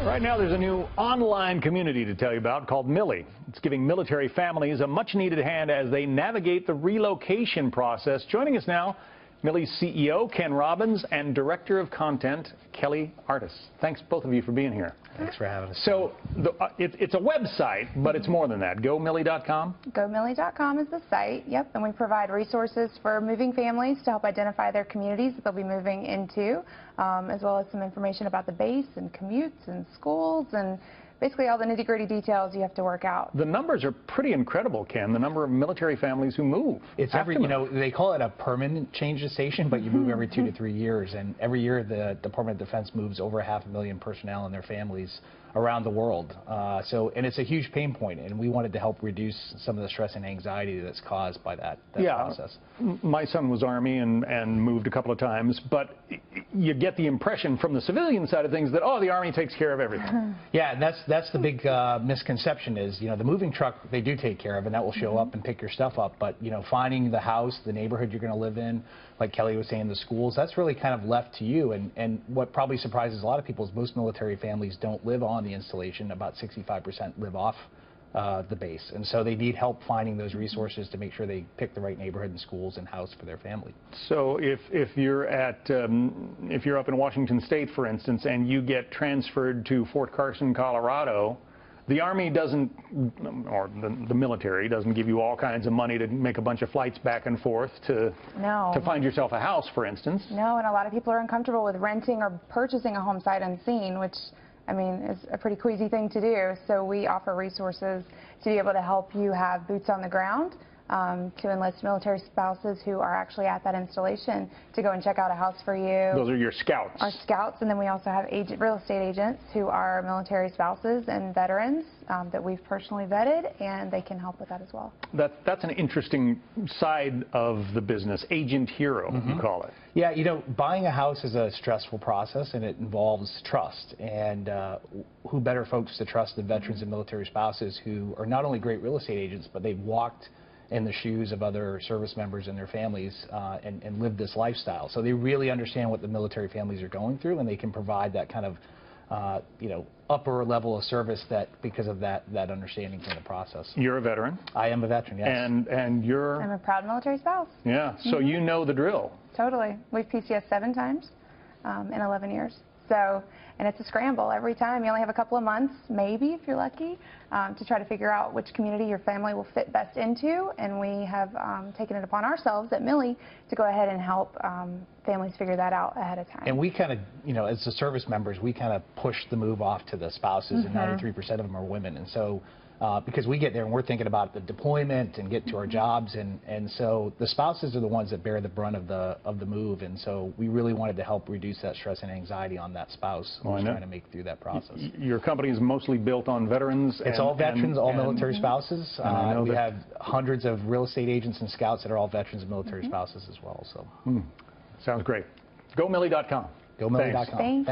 Right now, there's a new online community to tell you about called Millie. It's giving military families a much-needed hand as they navigate the relocation process. Joining us now, Millie's CEO, Ken Robbins, and Director of Content, Kelly Artis. Thanks, both of you, for being here. Thanks for having us. So it's a website, but it's more than that. GoMillie.com? GoMillie.com is the site, yep, and we provide resources for moving families to help identify their communities that they'll be moving into, as well as some information about the base and commutes and schools and basically all the nitty-gritty details you have to work out. The numbers are pretty incredible, Ken, the number of military families who move. It's they call it a permanent change of station, but you move every 2 to 3 years, and every year the Department of Defense moves over 500,000 personnel and their families around the world. And it's a huge pain point, and we wanted to help reduce some of the stress and anxiety that's caused by that process. My son was Army and moved a couple of times, but you get the impression from the civilian side of things that, oh, the Army takes care of everything. Yeah, and that's the big misconception is, the moving truck, they do take care of, and that will show up and pick your stuff up. But, finding the house, the neighborhood you're going to live in, like Kelly was saying, the schools, that's really kind of left to you. And what probably surprises a lot of people is most military families don't live on the installation. About 65% live off the base. And so they need help finding those resources to make sure they pick the right neighborhood and schools and house for their family. So if you're if you're up in Washington State, for instance, and you get transferred to Fort Carson, Colorado, the Army doesn't, or the military doesn't give you all kinds of money to make a bunch of flights back and forth to find yourself a house, for instance. No, and a lot of people are uncomfortable with renting or purchasing a home sight unseen, which, is a pretty queasy thing to do. So we offer resources to be able to help you have boots on the ground, to enlist military spouses who are actually at that installation to go and check out a house for you. Those are your scouts. Our scouts, and then we also have real estate agents who are military spouses and veterans that we've personally vetted, and they can help with that as well. That's an interesting side of the business, agent hero, you call it. Yeah, buying a house is a stressful process, and it involves trust. And who better folks to trust than veterans and military spouses who are not only great real estate agents, but they've walked in the shoes of other service members and their families and live this lifestyle. So they really understand what the military families are going through, and they can provide that kind of upper level of service because of that understanding from the process. You're a veteran. I am a veteran, yes. And you're? I'm a proud military spouse. Yeah, so you know the drill. Totally. We've PCS 7 times in 11 years. So, and it's a scramble every time. You only have a couple of months, maybe, if you're lucky, to try to figure out which community your family will fit best into. And we have taken it upon ourselves at Millie to go ahead and help families figure that out ahead of time. And we kind of, as the service members, we kind of push the move off to the spouses, and 93% of them are women. And so, because we get there and we're thinking about the deployment and getting to our jobs, and so the spouses are the ones that bear the brunt of the move, and so we really wanted to help reduce that stress and anxiety on that spouse who's trying to make it through that process. Your company is mostly built on veterans? It's all veterans, all military spouses. We have hundreds of real estate agents and scouts that are all veterans and military spouses as well. So, sounds great. GoMillie.com. GoMillie.com. Thanks.